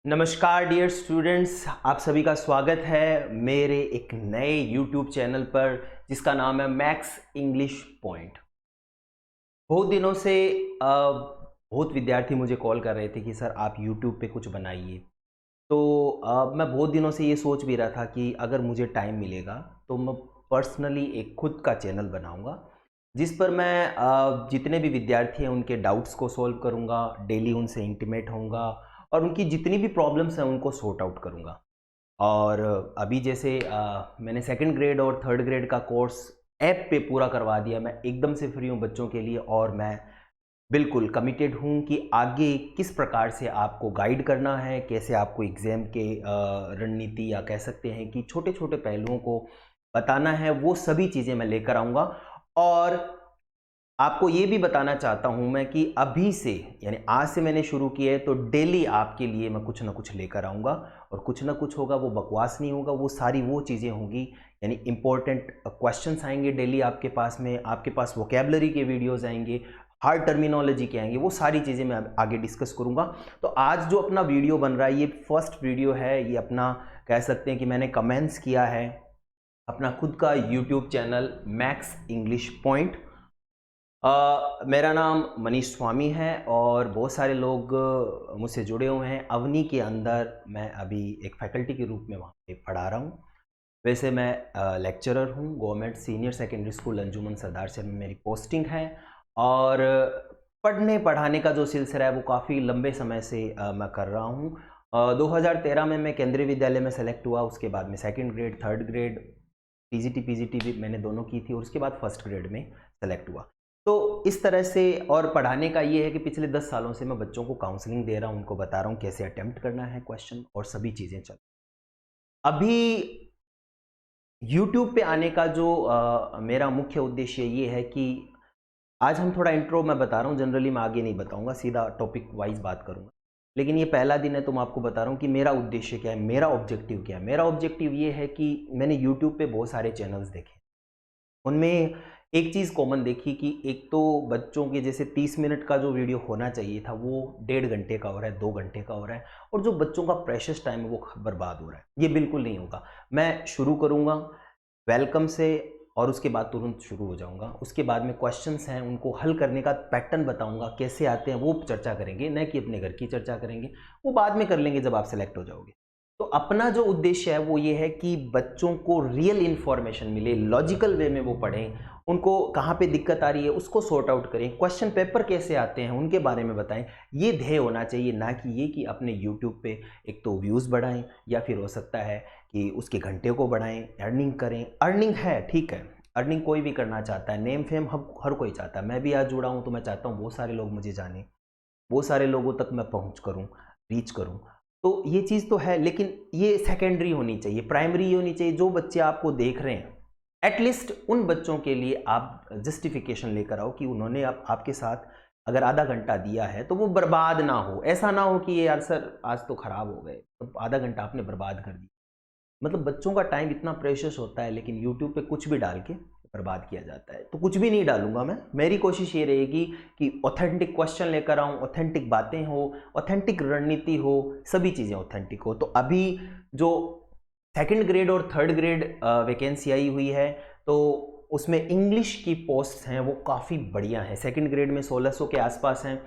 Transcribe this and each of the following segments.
नमस्कार dear students, आप सभी का स्वागत है मेरे एक नए यूट्यूब चैनल पर जिसका नाम है मैक्स इंग्लिश पॉइंट। बहुत दिनों से बहुत विद्यार्थी मुझे कॉल कर रहे थे कि सर आप यूट्यूब पे कुछ बनाइए। तो मैं बहुत दिनों से ये सोच भी रहा था कि अगर मुझे टाइम मिलेगा तो मैं पर्सनली एक खुद का चैनल बनाऊंगा जिस पर मैं जितने भी विद्यार्थी हैं उनके डाउट्स को सॉल्व करूंगा, डेली उनसे इंटीमेट होऊंगा और उनकी जितनी भी प्रॉब्लम्स हैं उनको सॉर्ट आउट करूंगा। और अभी जैसे मैंने सेकंड ग्रेड और थर्ड ग्रेड का कोर्स ऐप पे पूरा करवा दिया। मैं एकदम से फ्री हूँ बच्चों के लिए और मैं बिल्कुल कमिटेड हूँ कि आगे किस प्रकार से आपको गाइड करना है, कैसे आपको एग्ज़ाम के रणनीति या कह सकते हैं कि छोटे छोटे पहलुओं को बताना है, वो सभी चीज़ें मैं लेकर आऊँगा। और आपको ये भी बताना चाहता हूँ मैं कि अभी से यानी आज से मैंने शुरू किया है तो डेली आपके लिए मैं कुछ ना कुछ लेकर आऊँगा। और कुछ ना कुछ होगा, वो बकवास नहीं होगा, वो सारी वो चीज़ें होंगी यानी इंपॉर्टेंट क्वेश्चंस आएंगे डेली आपके पास में, आपके पास वोकेबलरी के वीडियोस आएंगे, हार्ड टर्मिनोलॉजी के आएंगे, वो सारी चीज़ें मैं आगे डिस्कस करूँगा। तो आज जो अपना वीडियो बन रहा है ये फर्स्ट वीडियो है, ये अपना कह सकते हैं कि मैंने कमेंट्स किया है अपना खुद का YouTube channel max English point. मेरा नाम मनीष स्वामी है और बहुत सारे लोग मुझसे जुड़े हुए हैं। अवनी के अंदर मैं अभी एक फैकल्टी के रूप में वहाँ पे पढ़ा रहा हूँ। वैसे मैं लेक्चरर हूँ, गवर्नमेंट सीनियर सेकेंडरी स्कूल अंजुमन सरदार से में मेरी पोस्टिंग है। और पढ़ने पढ़ाने का जो सिलसिला है वो काफ़ी लंबे समय से मैं कर रहा हूँ। 2013 में मैं केंद्रीय विद्यालय में सेलेक्ट हुआ, उसके बाद में second grade, third grade, TGT PGT भी मैंने दोनों की थी और उसके बाद फर्स्ट ग्रेड में सेलेक्ट हुआ। तो इस तरह से और पढ़ाने का ये है कि पिछले 10 सालों से मैं बच्चों को काउंसलिंग दे रहा हूँ, उनको बता रहा हूँ कैसे अटेम्प्ट करना है क्वेश्चन और सभी चीज़ें चल। अभी यूट्यूब पे आने का जो मेरा मुख्य उद्देश्य ये है कि आज हम थोड़ा इंट्रो मैं बता रहा हूँ, जनरली मैं आगे नहीं बताऊँगा, सीधा टॉपिक वाइज बात करूँगा। लेकिन ये पहला दिन है तो मैं आपको बता रहा हूँ कि मेरा उद्देश्य क्या है, मेरा ऑब्जेक्टिव क्या है। मेरा ऑब्जेक्टिव ये है कि मैंने यूट्यूब पे बहुत सारे चैनल्स देखे, उनमें एक चीज़ कॉमन देखी कि एक तो बच्चों के जैसे 30 मिनट का जो वीडियो होना चाहिए था वो 1.5 घंटे का हो रहा है, 2 घंटे का हो रहा है और जो बच्चों का प्रेशियस टाइम है वो बर्बाद हो रहा है। ये बिल्कुल नहीं होगा। मैं शुरू करूँगा वेलकम से और उसके बाद तुरंत शुरू हो जाऊँगा। उसके बाद में क्वेश्चंस हैं उनको हल करने का पैटर्न बताऊँगा, कैसे आते हैं वो चर्चा करेंगे, न कि अपने घर की चर्चा करेंगे, वो बाद में कर लेंगे जब आप सेलेक्ट हो जाओगे। तो अपना जो उद्देश्य है वो ये है कि बच्चों को रियल इन्फॉर्मेशन मिले, लॉजिकल वे में वो पढ़ें, उनको कहाँ पे दिक्कत आ रही है उसको सॉर्ट आउट करें, क्वेश्चन पेपर कैसे आते हैं उनके बारे में बताएं। ये ध्येय होना चाहिए, ना कि ये कि अपने यूट्यूब पे एक तो व्यूज़ बढ़ाएं या फिर हो सकता है कि उसके घंटे को बढ़ाएं, अर्निंग करें। अर्निंग है, ठीक है, अर्निंग कोई भी करना चाहता है, नेम फेम हर कोई चाहता है। मैं भी आज जुड़ा हूँ तो मैं चाहता हूँ बहुत सारे लोग मुझे जाने, बहुत सारे लोगों तक मैं पहुँच करूँ, रीच करूँ। तो ये चीज़ तो है, लेकिन ये सेकेंडरी होनी चाहिए, प्राइमरी ये होनी चाहिए। जो बच्चे आपको देख रहे हैं एटलीस्ट उन बच्चों के लिए आप जस्टिफिकेशन लेकर आओ कि उन्होंने आपके साथ अगर आधा घंटा दिया है तो वो बर्बाद ना हो। ऐसा ना हो कि ये यार सर आज तो ख़राब हो गए, तो आधा घंटा आपने बर्बाद कर दिया। मतलब बच्चों का टाइम इतना प्रेशियस होता है, लेकिन यूट्यूब पे कुछ भी डाल के बर्बाद किया जाता है। तो कुछ भी नहीं डालूंगा मैं, मेरी कोशिश ये रहेगी कि ऑथेंटिक क्वेश्चन लेकर आऊँ, ऑथेंटिक बातें हो, ऑथेंटिक रणनीति हो, सभी चीज़ें ऑथेंटिक हो। तो अभी जो सेकंड ग्रेड और थर्ड ग्रेड वैकेंसी आई हुई है तो उसमें इंग्लिश की पोस्ट हैं वो काफ़ी बढ़िया हैं। सेकंड ग्रेड में 1600 के आसपास हैं,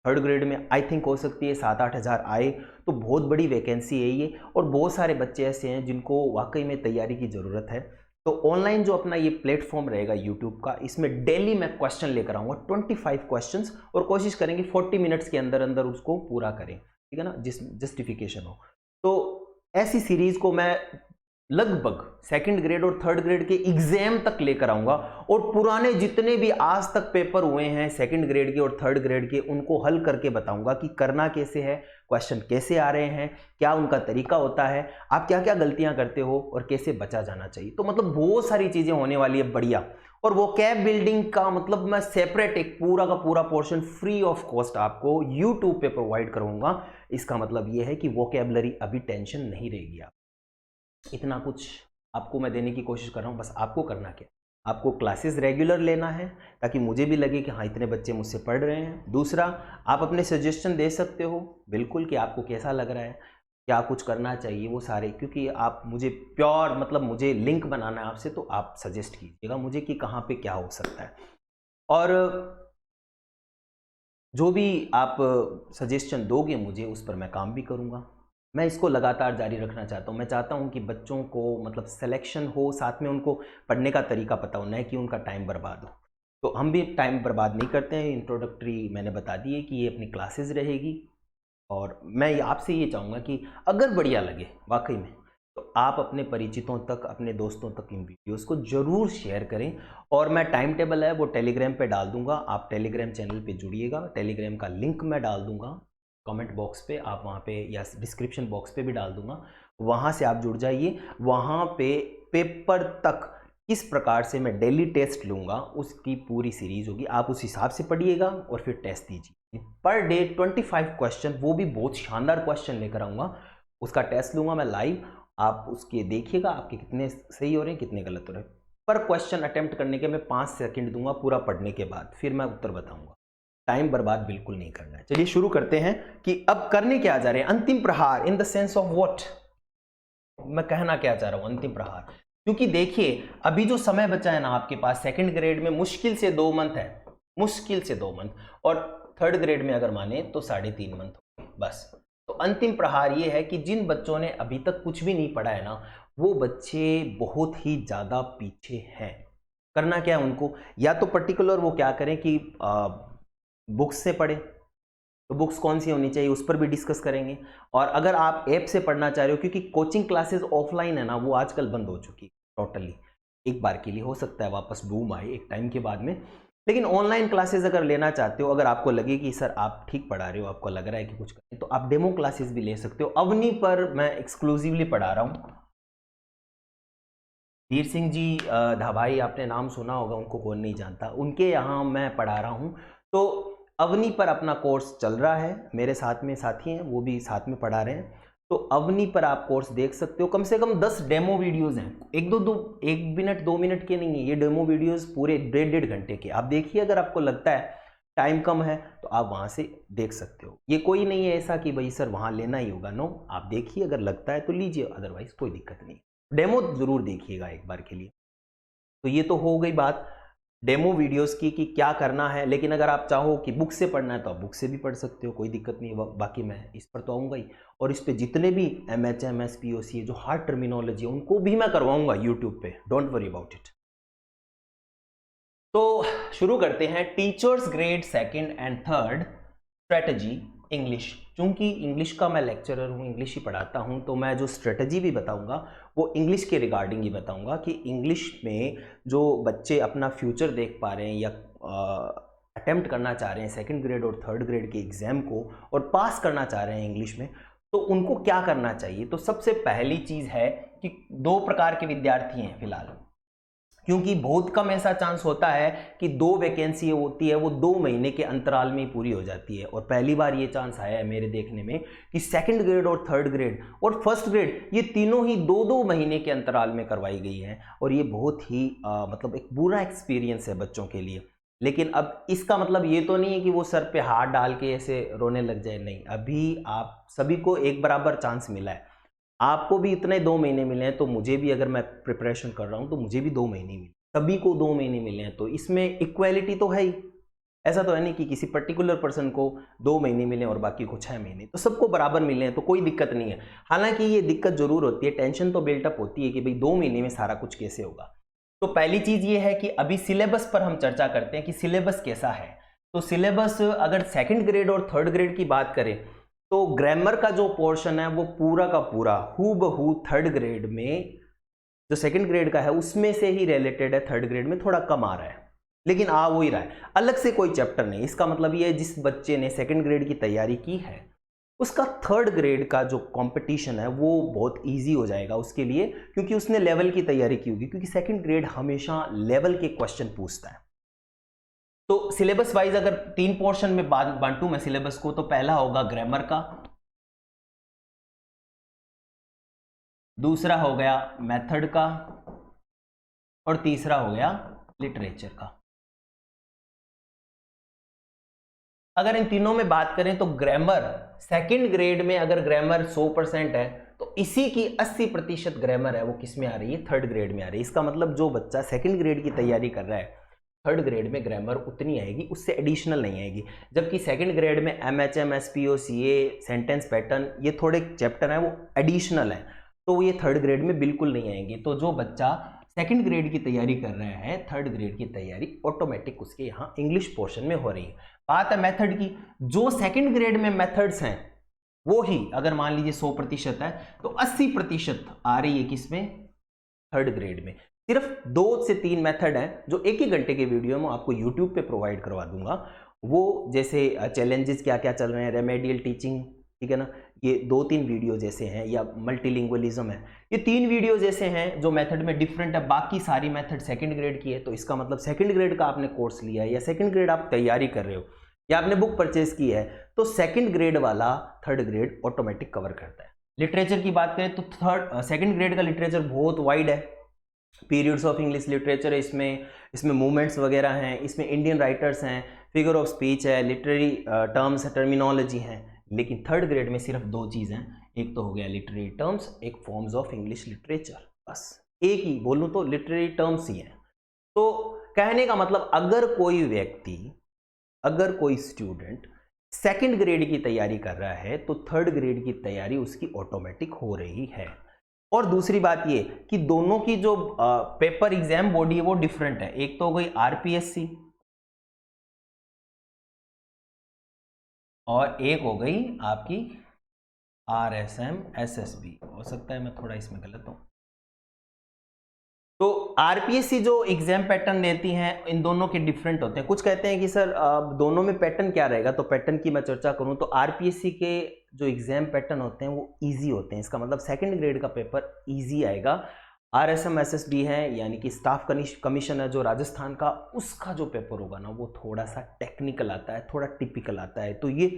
थर्ड ग्रेड में आई थिंक हो सकती है 7-8 हज़ार आए। तो बहुत बड़ी वैकेंसी है ये और बहुत सारे बच्चे ऐसे हैं जिनको वाकई में तैयारी की ज़रूरत है। तो ऑनलाइन जो अपना ये प्लेटफॉर्म रहेगा यूट्यूब का, इसमें डेली मैं क्वेश्चन लेकर आऊँगा, 25 क्वेश्चंस, और कोशिश करेंगे 40 मिनट्स के अंदर अंदर उसको पूरा करें, ठीक है ना, जिस जस्टिफिकेशन हो। तो ऐसी सीरीज को मैं लगभग सेकंड ग्रेड और थर्ड ग्रेड के एग्जाम तक लेकर आऊंगा और पुराने जितने भी आज तक पेपर हुए हैं सेकंड ग्रेड के और थर्ड ग्रेड के उनको हल करके बताऊंगा कि करना कैसे है, क्वेश्चन कैसे आ रहे हैं, क्या उनका तरीका होता है, आप क्या क्या गलतियां करते हो और कैसे बचा जाना चाहिए। तो मतलब बहुत सारी चीजें होने वाली है बढ़िया। और वो कैब बिल्डिंग का मतलब मैं सेपरेट एक पूरा का पूरा पोर्शन फ्री ऑफ कॉस्ट आपको यूट्यूब पे प्रोवाइड करूंगा। इसका मतलब ये है कि वोकैबुलरी अभी टेंशन नहीं रहेगी। आप इतना कुछ आपको मैं देने की कोशिश कर रहा हूँ, बस आपको करना क्या, आपको क्लासेस रेगुलर लेना है ताकि मुझे भी लगे कि हाँ इतने बच्चे मुझसे पढ़ रहे हैं। दूसरा, आप अपने सजेशन दे सकते हो बिल्कुल कि आपको कैसा लग रहा है। क्या कुछ करना चाहिए वो सारे, क्योंकि आप मुझे प्योर मतलब मुझे लिंक बनाना है आपसे, तो आप सजेस्ट कीजिएगा मुझे कि कहाँ पे क्या हो सकता है। और जो भी आप सजेशन दोगे मुझे उस पर मैं काम भी करूँगा। मैं इसको लगातार जारी रखना चाहता हूँ। मैं चाहता हूँ कि बच्चों को मतलब सिलेक्शन हो, साथ में उनको पढ़ने का तरीका पता हो, न कि उनका टाइम बर्बाद हो। तो हम भी टाइम बर्बाद नहीं करते हैं। इंट्रोडक्टरी मैंने बता दी है कि ये अपनी क्लासेस रहेगी, और मैं आपसे ये चाहूँगा कि अगर बढ़िया लगे वाकई में, तो आप अपने परिचितों तक, अपने दोस्तों तक इन वीडियोस को ज़रूर शेयर करें। और मैं टाइम टेबल है वो टेलीग्राम पे डाल दूंगा, आप टेलीग्राम चैनल पे जुड़िएगा। टेलीग्राम का लिंक मैं डाल दूंगा कमेंट बॉक्स पे, आप वहाँ पे या डिस्क्रिप्शन बॉक्स पे भी डाल दूंगा, वहाँ से आप जुड़ जाइए। वहाँ पे पेपर तक किस प्रकार से मैं डेली टेस्ट लूँगा उसकी पूरी सीरीज़ होगी, आप उस हिसाब से पढ़िएगा और फिर टेस्ट दीजिए। पर डे 25 क्वेश्चन, वो भी बहुत शानदार क्वेश्चन लेकर आऊँगा, उसका टेस्ट लूँगा मैं लाइव। आप उसके देखिएगा आपके कितने सही हो रहे हैं, कितने गलत हो रहे हैं। पर क्वेश्चन अटेम्प्ट करने के मैं 5 सेकंड दूंगा पूरा पढ़ने के बाद, फिर मैं उत्तर बताऊंगा। टाइम बर्बाद बिल्कुल नहीं करना है। चलिए शुरू करते हैं कि अब करने क्या जा रहे हैं। अंतिम प्रहार in the sense of what, मैं कहना क्या चाह रहा हूं अंतिम प्रहार, क्योंकि देखिए अभी जो समय बचा है ना आपके पास, सेकंड ग्रेड में मुश्किल से 2 मंथ है, मुश्किल से 2 मंथ, और थर्ड ग्रेड में अगर माने तो 3.5 मंथ बस। तो अंतिम प्रहार ये है कि जिन बच्चों ने अभी तक कुछ भी नहीं पढ़ा है ना, वो बच्चे बहुत ही ज़्यादा पीछे हैं। करना क्या है उनको, या तो पर्टिकुलर वो क्या करें कि बुक्स से पढ़ें। तो बुक्स कौन सी होनी चाहिए उस पर भी डिस्कस करेंगे। और अगर आप ऐप से पढ़ना चाह रहे हो, क्योंकि कोचिंग क्लासेस ऑफलाइन है ना, वो आजकल बंद हो चुकी है टोटली। एक बार के लिए हो सकता है वापस बूम आए एक टाइम के बाद में, लेकिन ऑनलाइन क्लासेस अगर लेना चाहते हो, अगर आपको लगे कि सर आप ठीक पढ़ा रहे हो, आपको लग रहा है कि कुछ करें, तो आप डेमो क्लासेस भी ले सकते हो। अवनी पर मैं एक्सक्लूसिवली पढ़ा रहा हूँ। धीर सिंह जी धाभाई, आपने नाम सुना होगा, उनको कौन नहीं जानता, उनके यहाँ मैं पढ़ा रहा हूँ। तो अवनी पर अपना कोर्स चल रहा है, मेरे साथ में साथी हैं वो भी साथ में पढ़ा रहे हैं। तो अवनी पर आप कोर्स देख सकते हो। कम से कम 10 डेमो वीडियोस हैं, एक मिनट 2 मिनट के नहीं है ये डेमो वीडियोस, पूरे 1.5 घंटे के। आप देखिए, अगर आपको लगता है टाइम कम है तो आप वहाँ से देख सकते हो। ये कोई नहीं है ऐसा कि भाई सर वहाँ लेना ही होगा, नो, आप देखिए, अगर लगता है तो लीजिए, अदरवाइज कोई दिक्कत नहीं। डेमो जरूर देखिएगा एक बार के लिए। तो ये तो हो गई बात डेमो वीडियोस की कि क्या करना है। लेकिन अगर आप चाहो कि बुक से पढ़ना है तो आप बुक से भी पढ़ सकते हो, कोई दिक्कत नहीं है। बाकी मैं इस पर तो आऊँगा ही, और इस पे जितने भी MHM SPOC जो हार्ड टर्मिनोलॉजी है उनको भी मैं करवाऊंगा यूट्यूब पे, डोंट वरी अबाउट इट। तो शुरू करते हैं। Teachers grade 2nd and 3rd strategy English. चूंकि इंग्लिश का मैं लेक्चरर हूँ, इंग्लिश ही पढ़ाता हूँ, तो मैं जो स्ट्रेटजी भी बताऊँगा वो इंग्लिश के रिगार्डिंग ही बताऊँगा कि इंग्लिश में जो बच्चे अपना फ्यूचर देख पा रहे हैं या अटेम्प्ट करना चाह रहे हैं 2nd ग्रेड और 3rd ग्रेड के एग्ज़ाम को, और पास करना चाह रहे हैं इंग्लिश में, तो उनको क्या करना चाहिए। तो सबसे पहली चीज़ है कि 2 प्रकार के विद्यार्थी हैं फिलहाल, क्योंकि बहुत कम ऐसा चांस होता है कि 2 वैकेंसी होती है वो 2 महीने के अंतराल में ही पूरी हो जाती है। और पहली बार ये चांस आया है मेरे देखने में कि 2nd ग्रेड और 3rd ग्रेड और 1st ग्रेड ये तीनों ही 2-2 महीने के अंतराल में करवाई गई है। और ये बहुत ही मतलब एक बुरा एक्सपीरियंस है बच्चों के लिए। लेकिन अब इसका मतलब ये तो नहीं है कि वो सर पे हाथ डाल के ऐसे रोने लग जाए, नहीं। अभी आप सभी को एक बराबर चांस मिला है। आपको भी इतने 2 महीने मिले हैं, तो मुझे भी, अगर मैं प्रिपरेशन कर रहा हूं तो मुझे भी 2 महीने मिले, सभी को 2 महीने मिले हैं। तो इसमें इक्वालिटी तो है ही, ऐसा तो है नहीं कि किसी पर्टिकुलर पर्सन को 2 महीने मिले और बाकी को 6 महीने, तो सबको बराबर मिले हैं, तो कोई दिक्कत नहीं है। हालांकि ये दिक्कत जरूर होती है, टेंशन तो बिल्टअप होती है कि भाई 2 महीने में सारा कुछ कैसे होगा। तो पहली चीज ये है कि अभी सिलेबस पर हम चर्चा करते हैं कि सिलेबस कैसा है। तो सिलेबस अगर 2nd ग्रेड और 3rd ग्रेड की बात करें तो ग्रामर का जो पोर्शन है वो पूरा का पूरा हूबहू 3rd ग्रेड में जो 2nd ग्रेड का है उसमें से ही रिलेटेड है। 3rd ग्रेड में थोड़ा कम आ रहा है, लेकिन आ वो ही रहा है, अलग से कोई चैप्टर नहीं। इसका मतलब ये है जिस बच्चे ने 2nd ग्रेड की तैयारी की है उसका 3rd ग्रेड का जो कंपटीशन है वो बहुत इजी हो जाएगा उसके लिए, क्योंकि उसने लेवल की तैयारी की होगी। क्योंकि 2nd ग्रेड हमेशा लेवल के क्वेश्चन पूछता है। तो सिलेबस वाइज अगर 3 पोर्शन में बांटूं मैं सिलेबस को, तो पहला होगा ग्रामर का, दूसरा हो गया मेथड का, और तीसरा हो गया लिटरेचर का। अगर इन तीनों में बात करें तो ग्रामर सेकंड ग्रेड में अगर ग्रामर 100% है तो इसी की 80% ग्रामर है वो किस में आ रही है, थर्ड ग्रेड में आ रही है। इसका मतलब जो बच्चा सेकंड ग्रेड की तैयारी कर रहा है थर्ड ग्रेड में ग्रामर उतनी आएगी, उससे एडिशनल नहीं आएगी। जबकि सेकंड ग्रेड में MHM, SPO, CA, sentence pattern ये थोड़े चैप्टर हैं वो एडिशनल है, तो ये थर्ड ग्रेड में बिल्कुल नहीं आएंगे। तो जो बच्चा सेकंड ग्रेड की तैयारी कर रहा है थर्ड ग्रेड की तैयारी ऑटोमेटिक उसके यहाँ इंग्लिश पोर्शन में हो रही है। बात है मेथड की, जो सेकंड ग्रेड में मेथड्स हैं वो ही अगर मान लीजिए 100% है तो 80% आ रही है किसमें, थर्ड ग्रेड में। सिर्फ 2 से 3 मेथड हैं जो एक ही घंटे के वीडियो में आपको यूट्यूब पे प्रोवाइड करवा दूंगा। वो जैसे चैलेंजेस क्या क्या चल रहे हैं, रेमेडियल टीचिंग, ठीक है ना, ये 2-3 वीडियो जैसे हैं, या मल्टीलिंगुअलिज्म है, ये 3 वीडियो जैसे हैं जो मेथड में डिफरेंट है। बाकी सारी मेथड सेकंड ग्रेड की है। तो इसका मतलब सेकंड ग्रेड का आपने कोर्स लिया है या सेकंड ग्रेड आप तैयारी कर रहे हो या आपने बुक परचेज की है तो सेकंड ग्रेड वाला थर्ड ग्रेड ऑटोमेटिक कवर करता है। लिटरेचर की बात करें तो सेकंड ग्रेड का लिटरेचर बहुत वाइड है। पीरियड्स ऑफ इंग्लिश लिटरेचर है, इसमें मूवमेंट्स वगैरह हैं, इसमें इंडियन राइटर्स हैं, फिगर ऑफ स्पीच है, लिटरेरी टर्म्स है, टर्मिनोलॉजी है। लेकिन थर्ड ग्रेड में सिर्फ 2 चीज़ हैं, एक तो हो गया लिटरेरी टर्म्स, एक फॉर्म्स ऑफ इंग्लिश लिटरेचर, बस एक ही बोलूँ तो लिटरेरी टर्म्स ही हैं। तो कहने का मतलब अगर कोई स्टूडेंट सेकंड ग्रेड की तैयारी कर रहा है तो थर्ड ग्रेड की तैयारी उसकी ऑटोमेटिक हो रही है। और दूसरी बात ये कि दोनों की जो पेपर एग्जाम बॉडी है वो डिफरेंट है। एक तो हो गई RPSC और एक हो गई आपकी RSM SSB। हो सकता है मैं थोड़ा इसमें गलत हूं। तो RPSC जो एग्जाम पैटर्न लेती हैं इन दोनों के डिफरेंट होते हैं। कुछ कहते हैं कि सर दोनों में पैटर्न क्या रहेगा, तो पैटर्न की मैं चर्चा करूं तो RPSC के जो एग्जाम पैटर्न होते हैं वो इजी होते हैं। इसका मतलब सेकंड ग्रेड का पेपर इजी आएगा। RSM SSB है यानी कि स्टाफ कमीशन है जो राजस्थान का, उसका जो पेपर होगा ना वो थोड़ा सा टेक्निकल आता है, थोड़ा टिपिकल आता है। तो ये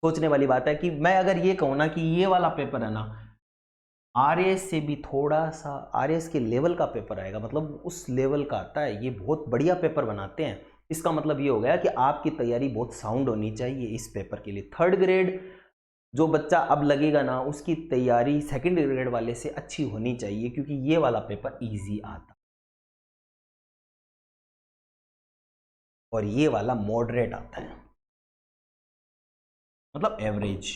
सोचने वाली बात है कि मैं अगर ये कहूँ ना कि ये वाला पेपर है ना RAS से भी थोड़ा सा RAS के लेवल का पेपर आएगा, मतलब उस लेवल का आता है, ये बहुत बढ़िया पेपर बनाते हैं। इसका मतलब ये हो गया कि आपकी तैयारी बहुत साउंड होनी चाहिए इस पेपर के लिए। थर्ड ग्रेड जो बच्चा अब लगेगा ना उसकी तैयारी सेकंड ग्रेड वाले से अच्छी होनी चाहिए, क्योंकि ये वाला पेपर इजी आता और ये वाला मॉडरेट आता है, मतलब एवरेज।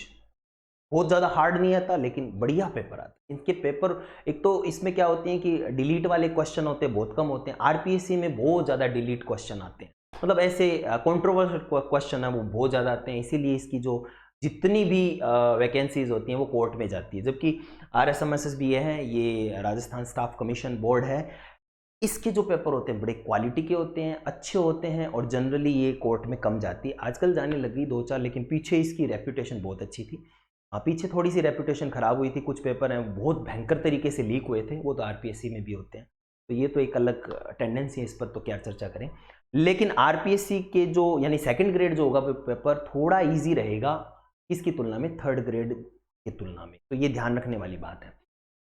बहुत ज़्यादा हार्ड नहीं आता लेकिन बढ़िया पेपर आता है इनके पेपर। एक तो इसमें क्या होती है कि डिलीट वाले क्वेश्चन होते हैं, बहुत कम होते हैं। RPSC में बहुत ज़्यादा डिलीट क्वेश्चन आते हैं, मतलब ऐसे कंट्रोवर्शियल क्वेश्चन है वो बहुत ज़्यादा आते हैं, इसीलिए इसकी जो जितनी भी वैकेंसीज होती हैं वो कोर्ट में जाती है। जबकि RSM SSB है, ये राजस्थान स्टाफ कमीशन बोर्ड है, इसके जो पेपर होते हैं बड़े क्वालिटी के होते हैं, अच्छे होते हैं और जनरली ये कोर्ट में कम जाती है। आजकल जाने लगी 2-4, लेकिन पीछे इसकी रेपुटेशन बहुत अच्छी थी। पीछे थोड़ी सी रेपुटेशन खराब हुई थी, कुछ पेपर हैं बहुत भयंकर तरीके से लीक हुए थे, वो तो RPSC में भी होते हैं, तो ये तो एक अलग टेंडेंसी है, इस पर तो क्या चर्चा करें। लेकिन RPSC के जो यानी सेकंड ग्रेड जो होगा पेपर थोड़ा इजी रहेगा इसकी तुलना में, थर्ड ग्रेड की तुलना में, तो ये ध्यान रखने वाली बात है।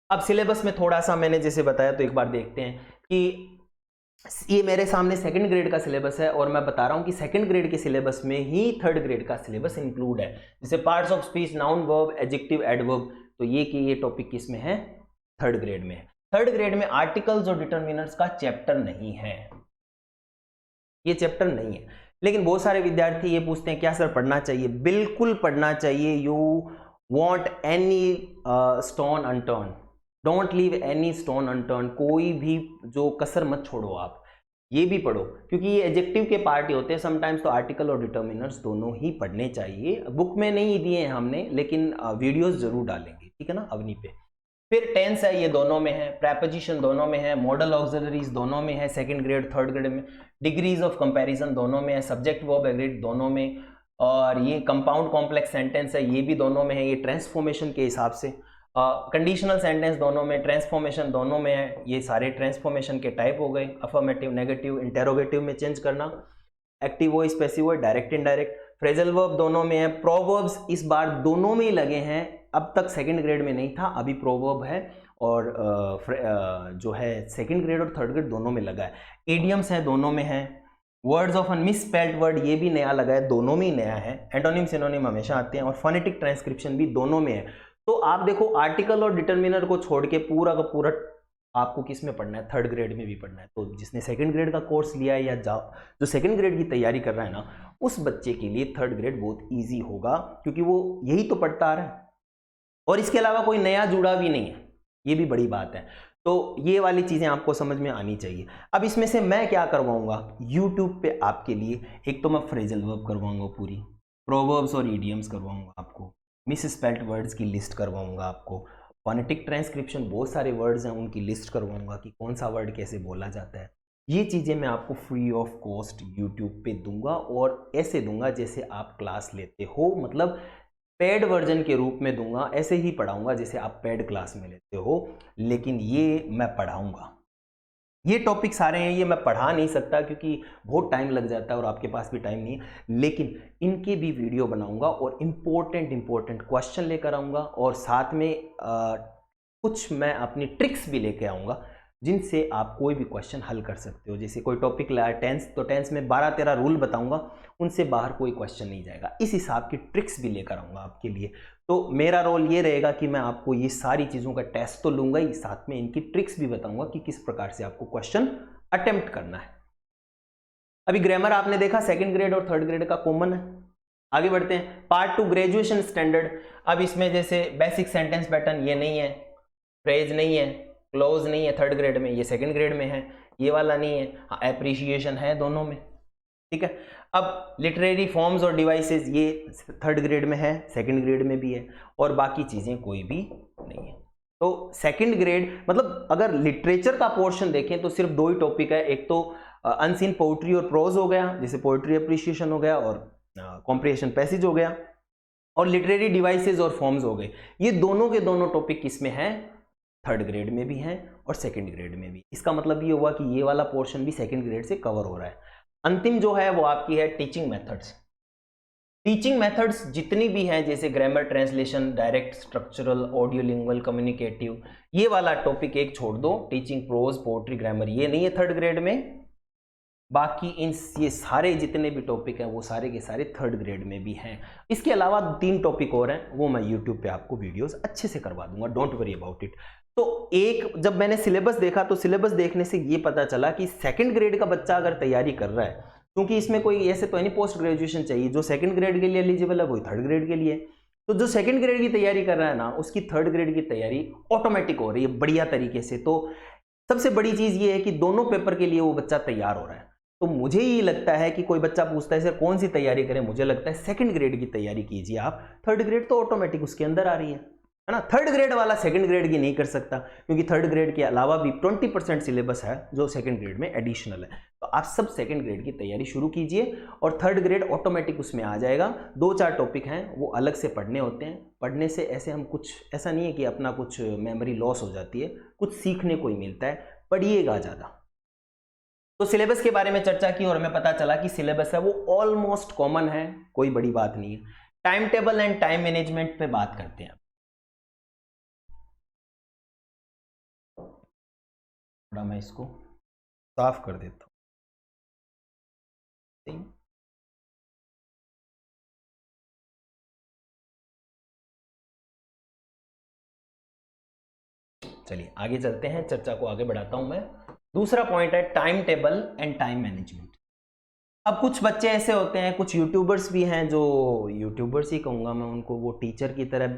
अब सिलेबस में थोड़ा सा मैंने जैसे बताया तो एक बार देखते हैं कि ये मेरे सामने सेकंड ग्रेड का सिलेबस है और मैं बता रहा हूँ कि सेकंड ग्रेड के सिलेबस में ही थर्ड ग्रेड का सिलेबस इंक्लूड है। जैसे parts of speech, noun, verb, adjective, adverb, तो ये टॉपिक किस में है, थर्ड ग्रेड में है। थर्ड ग्रेड में आर्टिकल्स और डिटर्मिनर्स का चैप्टर नहीं है, ये चैप्टर नहीं है। लेकिन बहुत सारे विद्यार्थी ये पूछते हैं क्या सर पढ़ना चाहिए, बिल्कुल पढ़ना चाहिए। You want any stone unturned, don't leave any stone unturned, कोई भी जो कसर मत छोड़ो, आप ये भी पढ़ो, क्योंकि ये एडजेक्टिव के पार्ट ही होते हैं समटाइम्स। तो आर्टिकल और डिटर्मिनर्स दोनों ही पढ़ने चाहिए। बुक में नहीं दिए हैं हमने, लेकिन वीडियोस जरूर डालेंगे, ठीक है ना, अवनी पे। फिर टेंस है, ये दोनों में है, प्रेपोजिशन दोनों में है, मॉडल ऑक्सिलरीज दोनों में है, सेकंड ग्रेड थर्ड ग्रेड में, डिग्रीज ऑफ कंपैरिजन दोनों में है, सब्जेक्ट वर्ब एग्रीड दोनों में, और ये कंपाउंड कॉम्प्लेक्स सेंटेंस है ये भी दोनों में है, ये ट्रांसफॉर्मेशन के हिसाब से, कंडीशनल सेंटेंस दोनों में, ट्रांसफॉर्मेशन दोनों में है। ये सारे ट्रांसफॉर्मेशन के टाइप हो गए, अफर्मेटिव, नेगेटिव, इंटेरोगेटिव में चेंज करना, active voice, passive voice, direct indirect, phrasal verb दोनों में है, प्रोवर्ब्स इस बार दोनों में ही लगे हैं, अब तक सेकंड ग्रेड में नहीं था, अभी प्रोवर्ब है, और जो है सेकंड ग्रेड और थर्ड ग्रेड दोनों में लगा है। इडियम्स है दोनों में है, words of miss spelled word, ये भी नया लगा है, दोनों में ही नया है। एंटोनिम सिनोनिम हमेशा आते हैं, और फोनेटिक ट्रांसक्रिप्शन भी दोनों में है। तो आप देखो आर्टिकल और डिटर्मिनर को छोड़ के पूरा का पूरा आपको किस में पढ़ना है, थर्ड ग्रेड में भी पढ़ना है। तो जिसने सेकंड ग्रेड का कोर्स लिया है या जो सेकंड ग्रेड की तैयारी कर रहा है ना, उस बच्चे के लिए थर्ड ग्रेड बहुत ईजी होगा, क्योंकि वो यही तो पढ़ता आ रहा है और इसके अलावा कोई नया जुड़ा भी नहीं है, ये भी बड़ी बात है। तो ये वाली चीज़ें आपको समझ में आनी चाहिए। अब इसमें से मैं क्या करवाऊंगा यूट्यूब पे आपके लिए, एक तो मैं फ्रेजल वर्ब करवाऊंगा, पूरी प्रोवर्ब्स और इडियम्स करवाऊंगा आपको, मिस स्पेल्ड वर्ड्स की लिस्ट करवाऊंगा आपको, फोनेटिक ट्रांसक्रिप्शन बहुत सारे वर्ड्स हैं उनकी लिस्ट करवाऊंगा कि कौन सा वर्ड कैसे बोला जाता है। ये चीज़ें मैं आपको फ्री ऑफ कॉस्ट यूट्यूब पे दूंगा, और ऐसे दूंगा जैसे आप क्लास लेते हो, मतलब पेड वर्जन के रूप में दूंगा। ऐसे ही पढ़ाऊंगा जैसे आप पेड क्लास में लेते हो, लेकिन ये मैं पढ़ाऊंगा। ये टॉपिक सारे हैं, ये मैं पढ़ा नहीं सकता क्योंकि बहुत टाइम लग जाता है और आपके पास भी टाइम नहीं है, लेकिन इनके भी वीडियो बनाऊंगा और इम्पोर्टेंट क्वेश्चन लेकर आऊँगा, और साथ में कुछ मैं अपनी ट्रिक्स भी लेके आऊँगा जिनसे आप कोई भी क्वेश्चन हल कर सकते हो। जैसे कोई टॉपिक लाया टेंस, तो टेंस में 12-13 रूल बताऊंगा, उनसे बाहर कोई क्वेश्चन नहीं जाएगा। इस हिसाब की ट्रिक्स भी लेकर आऊँगा आपके लिए। तो मेरा रोल ये रहेगा कि मैं आपको ये सारी चीज़ों का टेस्ट तो लूँगा ही, साथ में इनकी ट्रिक्स भी बताऊँगा कि किस प्रकार से आपको क्वेश्चन अटेम्प्ट करना है। अभी ग्रामर आपने देखा सेकेंड ग्रेड और थर्ड ग्रेड का कॉमन है। आगे बढ़ते हैं, पार्ट 2 ग्रेजुएशन स्टैंडर्ड। अब इसमें जैसे बेसिक सेंटेंस पैटर्न ये नहीं है, फ्रेज नहीं है, क्लोज नहीं है थर्ड ग्रेड में, ये सेकंड ग्रेड में है, ये वाला नहीं है। हाँ, एप्रिशिएशन है दोनों में, ठीक है। अब लिटरेरी फॉर्म्स और डिवाइसेस ये थर्ड ग्रेड में है, सेकंड ग्रेड में भी है, और बाकी चीज़ें कोई भी नहीं है। तो सेकंड ग्रेड मतलब अगर लिटरेचर का पोर्शन देखें तो सिर्फ 2 ही टॉपिक है, एक तो अनसीन पोइट्री और प्रोज हो गया, जैसे पोइट्री एप्रिशिएशन हो गया और कॉम्प्रिहेंशन पैसेज हो गया, और लिटरेरी डिवाइसेस और फॉर्म्स हो गए। ये दोनों के दोनों टॉपिक किसमें हैं, थर्ड ग्रेड में भी हैं और सेकंड ग्रेड में भी। इसका मतलब ये हुआ कि ये वाला पोर्शन भी सेकंड ग्रेड से कवर हो रहा है। अंतिम जो है वो आपकी है टीचिंग मेथड्स। टीचिंग मेथड्स जितनी भी हैं, जैसे grammar, translation, direct, structural, audio lingual, communicative, ये वाला टॉपिक एक छोड़ दो, टीचिंग प्रोज, पोएट्री, ग्रामर, ये नहीं है थर्ड ग्रेड में। बाकी ये सारे जितने भी टॉपिक हैं वो सारे के सारे थर्ड ग्रेड में भी हैं। इसके अलावा 3 टॉपिक और हैं, वो मैं यूट्यूब पे आपको वीडियोस अच्छे से करवा दूंगा, डोंट वरी अबाउट इट। तो एक जब मैंने सिलेबस देखा तो सिलेबस देखने से ये पता चला कि सेकंड ग्रेड का बच्चा अगर तैयारी कर रहा है, क्योंकि इसमें कोई ऐसे तो नहीं पोस्ट ग्रेजुएशन चाहिए, जो सेकंड ग्रेड के लिए एलिजिबल है वही थर्ड ग्रेड के लिए, तो जो सेकंड ग्रेड की तैयारी कर रहा है ना, उसकी थर्ड ग्रेड की तैयारी ऑटोमेटिक हो रही है बढ़िया तरीके से। तो सबसे बड़ी चीज़ ये है कि दोनों पेपर के लिए वो बच्चा तैयार हो रहा है। तो मुझे ये लगता है कि कोई बच्चा पूछता है सर कौन सी तैयारी करें, मुझे लगता है सेकंड ग्रेड की तैयारी कीजिए आप, थर्ड ग्रेड तो ऑटोमेटिक उसके अंदर आ रही है ना। थर्ड ग्रेड वाला सेकंड ग्रेड की नहीं कर सकता, क्योंकि थर्ड ग्रेड के अलावा भी 20% सिलेबस है जो सेकंड ग्रेड में एडिशनल है। तो आप सब सेकंड ग्रेड की तैयारी शुरू कीजिए और थर्ड ग्रेड ऑटोमेटिक उसमें आ जाएगा। 2-4 टॉपिक हैं वो अलग से पढ़ने होते हैं, पढ़ने से ऐसे हम कुछ ऐसा नहीं है कि अपना कुछ मेमोरी लॉस हो जाती है, कुछ सीखने को ही मिलता है, पढ़िएगा ज़्यादा। तो सिलेबस के बारे में चर्चा की और हमें पता चला कि सिलेबस है वो ऑलमोस्ट कॉमन है, कोई बड़ी बात नहीं है। Time table and time management पे बात करते हैं। थोड़ा मैं इसको साफ कर देता हूं। चलिए आगे चलते हैं, चर्चा को आगे बढ़ाता हूं मैं। दूसरा पॉइंट है time table and time management. अब कुछ बच्चे ऐसे होते हैं, कुछ यूट्यूबर्स भी हैं, जो यूट्यूबर्स ही कहूँगा मैं उनको, वो टीचर की तरह,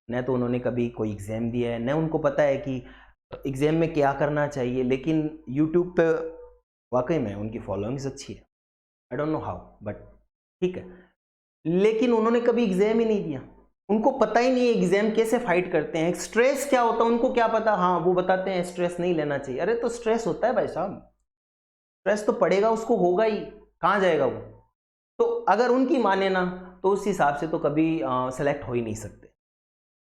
न तो उन्होंने कभी कोई एग्ज़ाम दिया है, न उनको पता है कि एग्ज़ाम में क्या करना चाहिए, लेकिन यूट्यूब पे वाकई में उनकी फॉलोइंग्स अच्छी है। I don't know how, but ठीक है। लेकिन उन्होंने कभी एग्ज़ाम ही नहीं दिया, उनको पता ही नहीं है एग्ज़ाम कैसे फाइट करते हैं, स्ट्रेस क्या होता है उनको क्या पता। हाँ, वो बताते हैं स्ट्रेस नहीं लेना चाहिए, अरे तो स्ट्रेस होता है भाई साहब, स्ट्रेस तो पड़ेगा, उसको होगा ही, कहाँ जाएगा वो। तो अगर उनकी माने ना तो उस हिसाब से तो कभी सेलेक्ट हो ही नहीं सकते।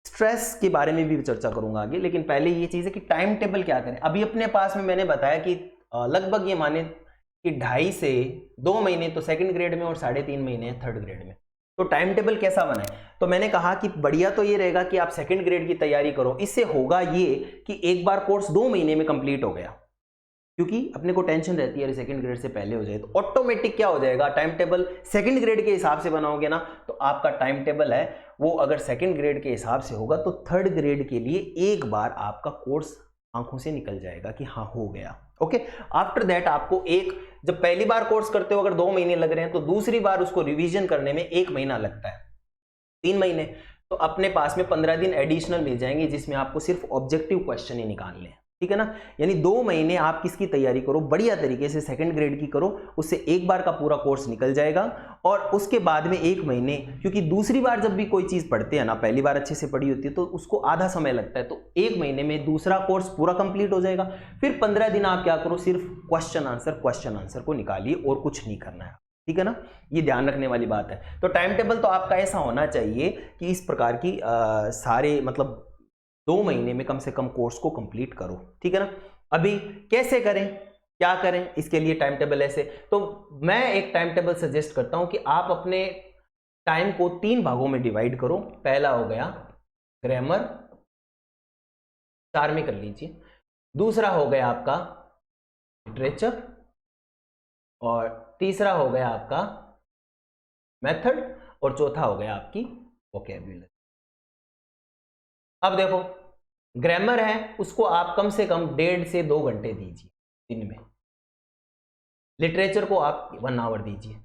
स्ट्रेस के बारे में भी चर्चा करूंगा आगे, लेकिन पहले ये चीज़ है कि टाइम टेबल क्या करें। अभी अपने पास में मैंने बताया कि लगभग ये माने कि 2.5 से 2 महीने तो सेकंड ग्रेड में और 3.5 महीने थर्ड ग्रेड में। तो टाइम टेबल कैसा बनाए, तो मैंने कहा कि बढ़िया तो ये रहेगा कि आप सेकंड ग्रेड की तैयारी करो। इससे होगा ये कि एक बार कोर्स 2 महीने में कंप्लीट हो गया, क्योंकि अपने को टेंशन रहती है सेकंड ग्रेड से पहले हो जाए। तो ऑटोमेटिक क्या हो जाएगा, टाइम टेबल सेकंड ग्रेड के हिसाब से बनाओगे ना, तो आपका टाइम टेबल है वो अगर सेकंड ग्रेड के हिसाब से होगा तो थर्ड ग्रेड के लिए एक बार आपका कोर्स आंखों से निकल जाएगा कि हाँ हो गया। ओके, आफ्टर दैट आपको जब पहली बार कोर्स करते हो अगर 2 महीने लग रहे हैं तो दूसरी बार उसको रिवीजन करने में 1 महीना लगता है, 3 महीने। तो अपने पास में 15 दिन एडिशनल मिल जाएंगे जिसमें आपको सिर्फ ऑब्जेक्टिव क्वेश्चन ही निकालने हैं, ठीक है ना। यानी 2 महीने आप किसकी तैयारी करो, बढ़िया तरीके से सेकंड ग्रेड की करो, उससे एक बार का पूरा कोर्स निकल जाएगा। और उसके बाद में 1 महीने, क्योंकि दूसरी बार जब भी कोई चीज़ पढ़ते हैं ना, पहली बार अच्छे से पढ़ी होती है तो उसको आधा समय लगता है, तो 1 महीने में दूसरा कोर्स पूरा कंप्लीट हो जाएगा। फिर 15 दिन आप क्या करो, सिर्फ क्वेश्चन आंसर को निकालिए और कुछ नहीं करना है, ठीक है ना। ये ध्यान रखने वाली बात है। तो टाइम टेबल तो आपका ऐसा होना चाहिए कि इस प्रकार की सारे मतलब 2 महीने में कम से कम कोर्स को कंप्लीट करो, ठीक है ना। अभी कैसे करें, क्या करें, इसके लिए टाइम टेबल ऐसे, तो मैं एक टाइम टेबल सजेस्ट करता हूं कि आप अपने टाइम को 3 भागों में डिवाइड करो। पहला हो गया ग्रामर, 4 में कर लीजिए। दूसरा हो गया आपका लिटरेचर, और तीसरा हो गया आपका मेथड, और चौथा हो गया आपकी वोकैबुलरी। अब देखो, ग्रामर है उसको आप कम से कम 1.5 से 2 घंटे दीजिए दिन में। लिटरेचर को आप 1 आवर दीजिए,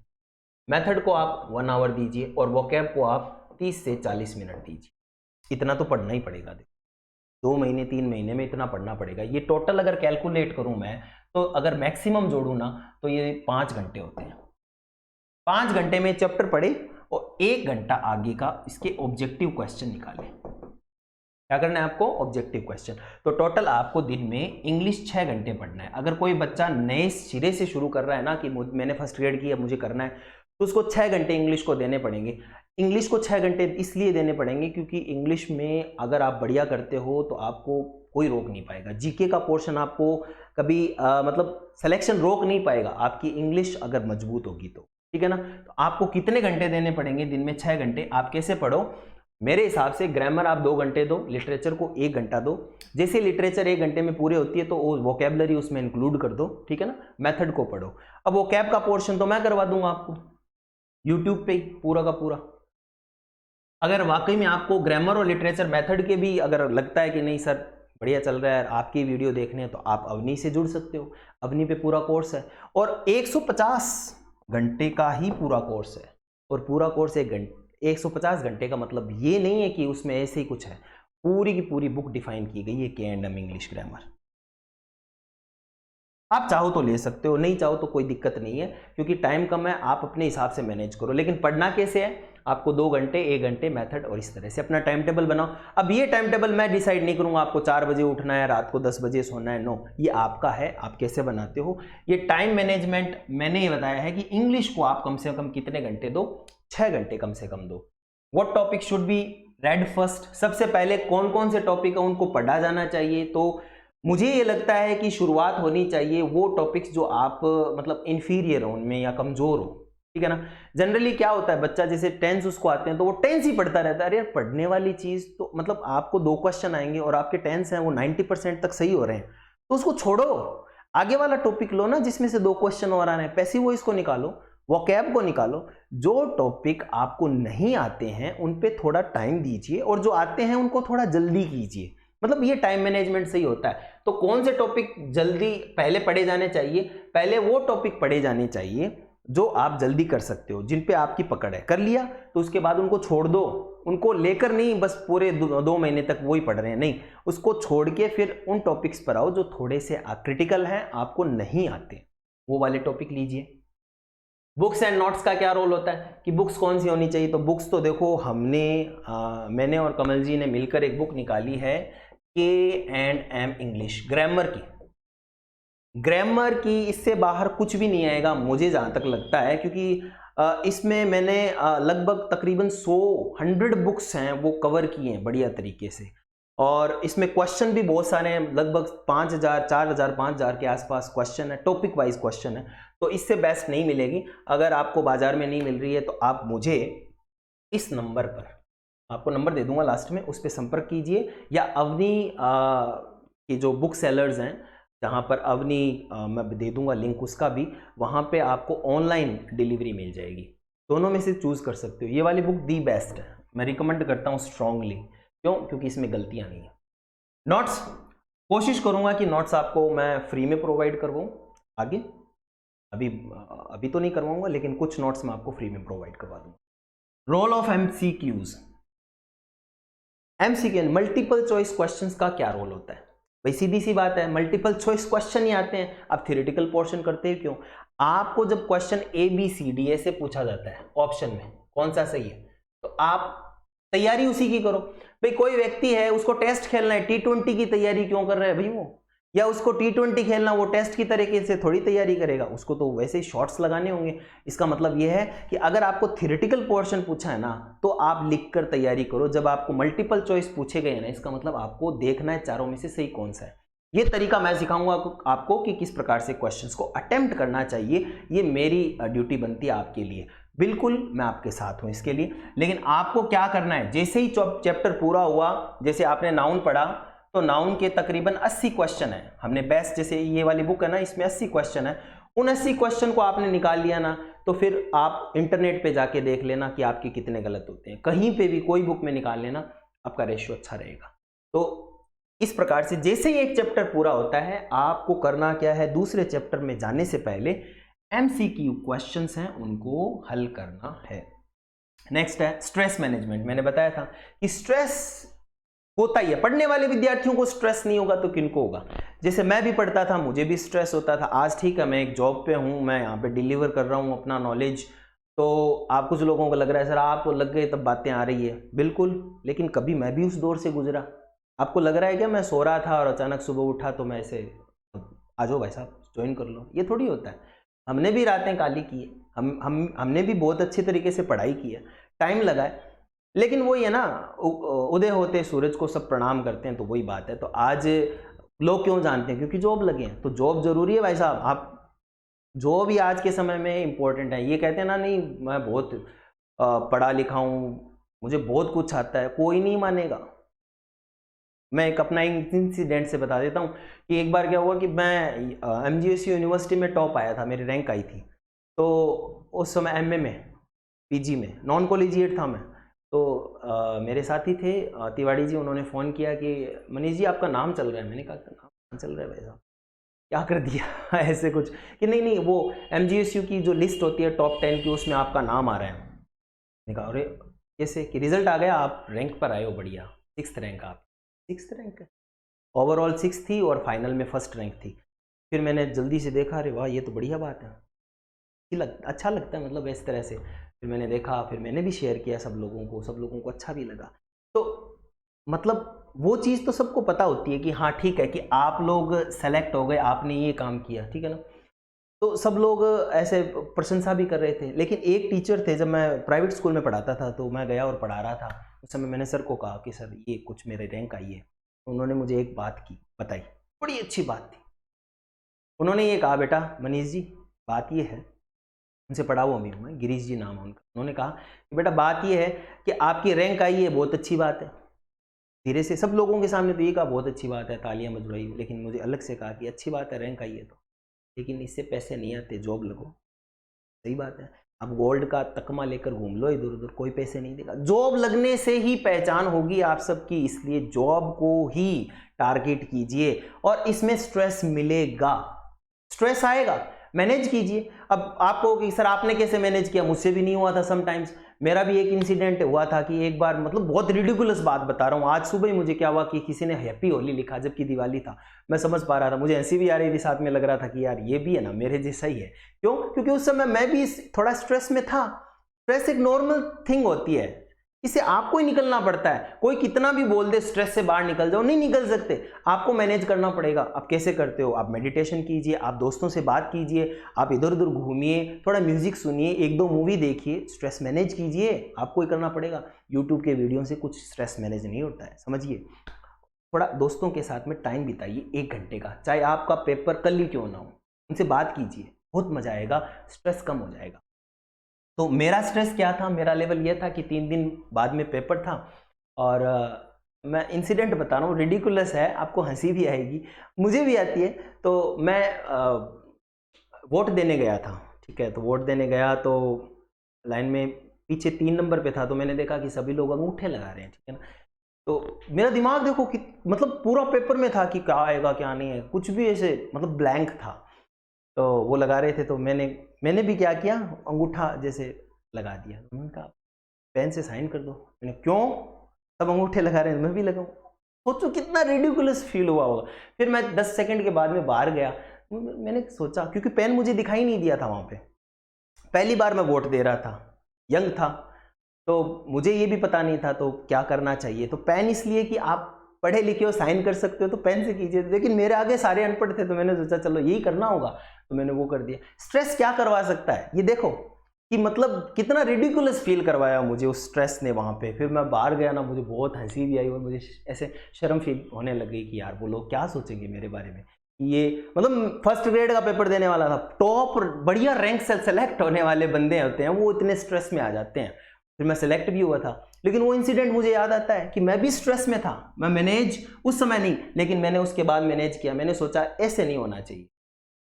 मेथड को आप 1 आवर दीजिए, और वोकैब को आप 30 से 40 मिनट दीजिए। इतना तो पढ़ना ही पड़ेगा, देखो 2 महीने 3 महीने में इतना पढ़ना पड़ेगा। ये टोटल अगर कैलकुलेट करूं मैं, तो अगर मैक्सिमम जोड़ूं ना तो ये 5 घंटे होते हैं। 5 घंटे में चैप्टर पढ़े और 1 घंटा आगे का इसके ऑब्जेक्टिव क्वेश्चन निकाले। क्या करना है आपको, ऑब्जेक्टिव क्वेश्चन। तो टोटल आपको दिन में इंग्लिश 6 घंटे पढ़ना है। अगर कोई बच्चा नए सिरे से शुरू कर रहा है ना कि मैंने फर्स्ट ग्रेड की अब मुझे करना है, तो उसको 6 घंटे इंग्लिश को देने पड़ेंगे। इंग्लिश को 6 घंटे इसलिए देने पड़ेंगे क्योंकि इंग्लिश में अगर आप बढ़िया करते हो तो आपको कोई रोक नहीं पाएगा। जीके का पोर्शन आपको कभी मतलब सिलेक्शन रोक नहीं पाएगा, आपकी इंग्लिश अगर मजबूत होगी तो, ठीक है ना। तो आपको कितने घंटे देने पड़ेंगे, दिन में 6 घंटे। आप कैसे पढ़ो, मेरे हिसाब से ग्रामर आप 2 घंटे दो, लिटरेचर को 1 घंटा दो। जैसे लिटरेचर 1 घंटे में पूरे होती है तो वोकैबुलरी उसमें इंक्लूड कर दो, ठीक है ना। मेथड को पढ़ो। अब वोकैब का पोर्शन तो मैं करवा दूंगा आपको यूट्यूब पे ही पूरा का पूरा। अगर वाकई में आपको ग्रामर और लिटरेचर मेथड के भी अगर लगता है कि नहीं सर बढ़िया चल रहा है, आपकी वीडियो देखने हैं, तो आप अवनी से जुड़ सकते हो। अवनी पे पूरा कोर्स है और 150 घंटे का ही पूरा कोर्स है, और पूरा कोर्स 150 घंटे का मतलब ये नहीं है कि उसमें ऐसे ही कुछ है, पूरी की पूरी बुक डिफाइन की गई है K&M इंग्लिश ग्रामर। आप चाहो तो ले सकते हो, नहीं चाहो तो कोई दिक्कत नहीं है, क्योंकि टाइम कम है, आप अपने हिसाब से मैनेज करो। लेकिन पढ़ना कैसे है, आपको 2 घंटे 1 घंटे मेथड, और इस तरह से अपना टाइम टेबल बनाओ। अब ये टाइम टेबल मैं डिसाइड नहीं करूंगा आपको 4 बजे उठना है, रात को 10 बजे सोना है, नो, ये आपका है, आप कैसे बनाते हो। ये टाइम मैनेजमेंट मैंने ये बताया है कि इंग्लिश को आप कम से कम कितने घंटे दो, 6 घंटे कम से कम दो। What topic should be red first, सबसे पहले कौन कौन से टॉपिक है उनको पढ़ा जाना चाहिए। तो मुझे ये लगता है कि शुरुआत होनी चाहिए वो टॉपिक्स जो आप मतलब इन्फीरियर हो उनमें या कमजोर हो, ठीक है ना। जनरली क्या होता है, बच्चा जैसे टेंस उसको आते हैं तो वो टेंस ही पढ़ता रहता है। अरे यार पढ़ने वाली चीज तो मतलब आपको 2 क्वेश्चन आएंगे और आपके टेंस हैं वो 90% तक सही हो रहे हैं, तो उसको छोड़ो, आगे वाला टॉपिक लो ना जिसमें से 2 क्वेश्चन और आ रहे हैं, पैसिव वॉइस को निकालो, वोकैब को निकालो। जो टॉपिक आपको नहीं आते हैं उन पे थोड़ा टाइम दीजिए, और जो आते हैं उनको थोड़ा जल्दी कीजिए। मतलब ये टाइम मैनेजमेंट से ही होता है। तो कौन से टॉपिक जल्दी पहले पढ़े जाने चाहिए, पहले वो टॉपिक पढ़े जाने चाहिए जो आप जल्दी कर सकते हो, जिन पे आपकी पकड़ है। कर लिया तो उसके बाद उनको छोड़ दो, उनको लेकर नहीं बस पूरे 2 महीने तक वही पढ़ रहे हैं, नहीं, उसको छोड़ के फिर उन टॉपिक्स पर आओ जो थोड़े से क्रिटिकल हैं, आपको नहीं आते, वो वाले टॉपिक लीजिए। बुक्स एंड नोट्स का क्या रोल होता है कि बुक्स कौन सी होनी चाहिए, तो बुक्स तो देखो मैंने और कमल जी ने मिलकर एक बुक निकाली है K&M इंग्लिश ग्रामर की। इससे बाहर कुछ भी नहीं आएगा मुझे जहां तक लगता है, क्योंकि इसमें मैंने लगभग तकरीबन 100 बुक्स हैं वो कवर किए हैं बढ़िया तरीके से, और इसमें क्वेश्चन भी बहुत सारे हैं, लगभग 5000 4000 5000 के आसपास क्वेश्चन है, टॉपिक वाइज क्वेश्चन है। तो इससे बेस्ट नहीं मिलेगी। अगर आपको बाजार में नहीं मिल रही है तो आप मुझे इस नंबर पर, आपको नंबर दे दूंगा लास्ट में, उस पर संपर्क कीजिए, या अवनी की जो बुक सेलर्स हैं जहाँ पर अवनी मैं दे दूंगा लिंक उसका भी, वहाँ पे आपको ऑनलाइन डिलीवरी मिल जाएगी। दोनों में से चूज़ कर सकते हो। ये वाली बुक दी बेस्ट है, मैं रिकमेंड करता हूँ स्ट्रांगली। क्यों? क्योंकि इसमें गलतियाँ नहीं है। नोट्स कोशिश करूँगा कि नोट्स आपको मैं फ्री में प्रोवाइड करवाऊँ आगे। अभी तो नहीं करवाऊँगा, लेकिन कुछ नोट्स मैं आपको फ्री में प्रोवाइड करवा दूँगा। Role of MCQs। MCQ multiple choice questions का क्या रोल होता है? भाई सीधी सी बात है, मल्टीपल चॉइस क्वेश्चन ही आते हैं, आप थ्योरेटिकल पोर्शन करते हैं क्यों? आपको जब क्वेश्चन ABCD ऐसे पूछा जाता है ऑप्शन में कौन सा सही है, तो आप तैयारी उसी की करो। भाई कोई व्यक्ति है उसको टेस्ट खेलना है, T20 की तैयारी क्यों कर रहा है भाई वो? या उसको T20 खेलना, वो टेस्ट की तरीके से थोड़ी तैयारी करेगा, उसको तो वैसे ही शॉर्ट्स लगाने होंगे। इसका मतलब यह है कि अगर आपको थ्योरेटिकल पोर्शन पूछा है ना, तो आप लिखकर तैयारी करो। जब आपको मल्टीपल चॉइस पूछे गए ना, इसका मतलब आपको देखना है चारों में से सही कौन सा है। ये तरीका मैं सिखाऊंगा आपको कि किस प्रकार से क्वेश्चंस को अटेम्प्ट करना चाहिए। ये मेरी ड्यूटी बनती है आपके लिए, बिल्कुल मैं आपके साथ हूं इसके लिए। लेकिन आपको क्या करना है, जैसे ही चैप्टर पूरा हुआ, जैसे आपने नाउन पढ़ा, तो नाउन के तकरीबन 80 क्वेश्चन है। हमने बेस्ट, जैसे ये वाली बुक है ना, इसमें 80 क्वेश्चन है। उन 80 क्वेश्चन को आपने निकाल लिया ना, तो फिर आप इंटरनेट पे जाके देख लेना कि आपके कितने गलत होते हैं। कहीं पे भी कोई बुक में निकाल लेना, आपका रेशियो अच्छा रहेगा। तो इस प्रकार से जैसे ही एक चैप्टर पूरा होता है, आपको करना क्या है, दूसरे चैप्टर में जाने से पहले MCQ क्वेश्चंस हैं उनको हल करना है। नेक्स्ट है स्ट्रेस मैनेजमेंट। मैंने बताया था कि स्ट्रेस होता ही है, पढ़ने वाले विद्यार्थियों को स्ट्रेस नहीं होगा तो किनको होगा? जैसे मैं भी पढ़ता था, मुझे भी स्ट्रेस होता था। आज ठीक है, मैं एक जॉब पे हूँ, मैं यहाँ पे डिलीवर कर रहा हूँ अपना नॉलेज। तो आप कुछ लोगों को लग रहा है सर आप लग गए तब बातें आ रही है, बिल्कुल, लेकिन कभी मैं भी उस दौर से गुजरा। आपको लग रहा है क्या मैं सो रहा था और अचानक सुबह उठा तो मैं ऐसे आ जाओ भाई साहब ज्वाइन कर लो? ये थोड़ी होता है। हमने भी रातें काली की है, हमने भी बहुत अच्छे तरीके से पढ़ाई की है, टाइम लगा है। लेकिन वही है ना, उदय होते सूरज को सब प्रणाम करते हैं, तो वही बात है। तो आज लोग क्यों जानते हैं? क्योंकि जॉब लगे हैं। तो जॉब जरूरी है भाई साहब, आप जॉब ही आज के समय में इंपॉर्टेंट है। ये कहते हैं ना, नहीं मैं बहुत पढ़ा लिखा हूँ, मुझे बहुत कुछ आता है, कोई नहीं मानेगा। मैं एक अपना इंसिडेंट से बता देता हूँ कि एक बार क्या हुआ कि मैं MGSU यूनिवर्सिटी में टॉप आया था, मेरी रैंक आई थी। तो उस समय MA में, PG में, नॉन कॉलेजिएट था मैं। तो मेरे साथी थे तिवाड़ी जी, उन्होंने फ़ोन किया कि मनीष जी आपका नाम चल रहा है। मैंने कहा नाम चल रहा है भाई साहब, क्या कर दिया ऐसे कुछ कि नहीं वो MGSU की जो लिस्ट होती है टॉप 10 की, उसमें आपका नाम आ रहा है। मैंने कहा अरे कैसे? कि रिजल्ट आ गया, आप रैंक पर आए हो, बढ़िया, 6th रैंक। आप 6th रैंक, ओवरऑल 6 थी और फाइनल में 1st रैंक थी। फिर मैंने जल्दी से देखा, अरे वाह ये तो बढ़िया बात है, अच्छा लगता है मतलब इस तरह से। फिर मैंने देखा, फिर मैंने भी शेयर किया सब लोगों को अच्छा भी लगा। तो मतलब वो चीज़ तो सबको पता होती है कि हाँ ठीक है कि आप लोग सेलेक्ट हो गए, आपने ये काम किया, ठीक है ना। तो सब लोग ऐसे प्रशंसा भी कर रहे थे। लेकिन एक टीचर थे, जब मैं प्राइवेट स्कूल में पढ़ाता था तो मैं गया और पढ़ा रहा था, उस समय मैंने सर को कहा कि सर ये कुछ मेरे रैंक आई है। तो उन्होंने मुझे एक बात की बताई, बड़ी अच्छी बात थी। उन्होंने ये कहा, बेटा मनीष जी बात ये है, उनसे पढ़ा हुआ भी हूँ मैं, गिरीश जी नाम है उनका। उन्होंने कहा कि बेटा बात ये है कि आपकी रैंक आई है, बहुत अच्छी बात है। धीरे से सब लोगों के सामने तो ये कहा बहुत अच्छी बात है, तालियां बजवाई, लेकिन मुझे अलग से कहा कि अच्छी बात है रैंक आई है तो, लेकिन इससे पैसे नहीं आते, जॉब लगो। सही बात है, अब गोल्ड का तकमा लेकर घूम लो इधर उधर, कोई पैसे नहीं देगा। जॉब लगने से ही पहचान होगी आप सबकी, इसलिए जॉब को ही टारगेट कीजिए और इसमें स्ट्रेस मिलेगा, स्ट्रेस आएगा, मैनेज कीजिए। अब आप कहोगे सर आपने कैसे मैनेज किया? मुझसे भी नहीं हुआ था समटाइम्स। मेरा भी एक इंसिडेंट हुआ था कि एक बार, मतलब बहुत रिडिकुलस बात बता रहा हूँ, आज सुबह ही मुझे क्या हुआ कि किसी ने हैप्पी होली लिखा जबकि दिवाली था। मैं समझ पा रहा था, मुझे हंसी भी आ रही थी, साथ में लग रहा था कि यार ये भी है ना मेरे जैसा ही है। क्यों? क्योंकि उस समय मैं भी थोड़ा स्ट्रेस में था। स्ट्रेस एक नॉर्मल थिंग होती है, इससे आपको ही निकलना पड़ता है। कोई कितना भी बोल दे स्ट्रेस से बाहर निकल जाओ, नहीं निकल सकते, आपको मैनेज करना पड़ेगा। आप कैसे करते हो? आप मेडिटेशन कीजिए, आप दोस्तों से बात कीजिए, आप इधर उधर घूमिए, थोड़ा म्यूजिक सुनिए, 1-2 मूवी देखिए, स्ट्रेस मैनेज कीजिए, आपको ही करना पड़ेगा। यूट्यूब के वीडियो से कुछ स्ट्रेस मैनेज नहीं होता है, समझिए। थोड़ा दोस्तों के साथ में टाइम बिताइए 1 घंटे का, चाहे आपका पेपर कल ही क्यों ना हो, उनसे बात कीजिए, बहुत मजा आएगा, स्ट्रेस कम हो जाएगा। तो मेरा स्ट्रेस क्या था, मेरा लेवल यह था कि 3 दिन बाद में पेपर था और मैं इंसिडेंट बता रहा हूँ, रिडिकुलस है, आपको हंसी भी आएगी, मुझे भी आती है। तो मैं वोट देने गया था, ठीक है, तो वोट देने गया तो लाइन में पीछे 3 नंबर पे था, तो मैंने देखा कि सभी लोग अंगूठे लगा रहे हैं, ठीक है ना। तो मेरा दिमाग देखो कि मतलब पूरा पेपर में था कि क्या आएगा क्या नहीं है, कुछ भी ऐसे मतलब ब्लैंक था। तो वो लगा रहे थे, तो मैंने भी क्या किया, अंगूठा जैसे लगा दिया। उन्होंने कहा पेन से साइन कर दो। मैंने क्यों, सब अंगूठे लगा रहे हैं मैं भी लगाऊं। सोचो कितना रिडिकुलस फील हुआ होगा। फिर मैं 10 सेकंड के बाद में बाहर गया, मैंने सोचा, क्योंकि पेन मुझे दिखाई नहीं दिया था वहां पे, पहली बार मैं वोट दे रहा था, यंग था, तो मुझे ये भी पता नहीं था तो क्या करना चाहिए। तो पेन इसलिए कि आप पढ़े लिखे हो, साइन कर सकते हो, तो पेन से कीजिए। लेकिन मेरे आगे सारे अनपढ़ थे, तो मैंने सोचा चलो यही करना होगा, तो मैंने वो कर दिया। स्ट्रेस क्या करवा सकता है ये देखो कि मतलब कितना रिडिकुलस फील करवाया मुझे उस स्ट्रेस ने वहाँ पे। फिर मैं बाहर गया ना, मुझे बहुत हंसी भी आई और मुझे ऐसे शर्म फील होने लगी कि यार वो लोग क्या सोचेंगे मेरे बारे में। ये मतलब फर्स्ट ग्रेड का पेपर देने वाला था, टॉप बढ़िया रैंक से सेलेक्ट होने वाले बंदे होते हैं, वो इतने स्ट्रेस में आ जाते हैं। फिर मैं सेलेक्ट भी हुआ था, लेकिन वो इंसिडेंट मुझे याद आता है कि मैं भी स्ट्रेस में था। मैं मैनेज उस समय नहीं, लेकिन मैंने उसके बाद मैनेज किया। मैंने सोचा ऐसे नहीं होना चाहिए।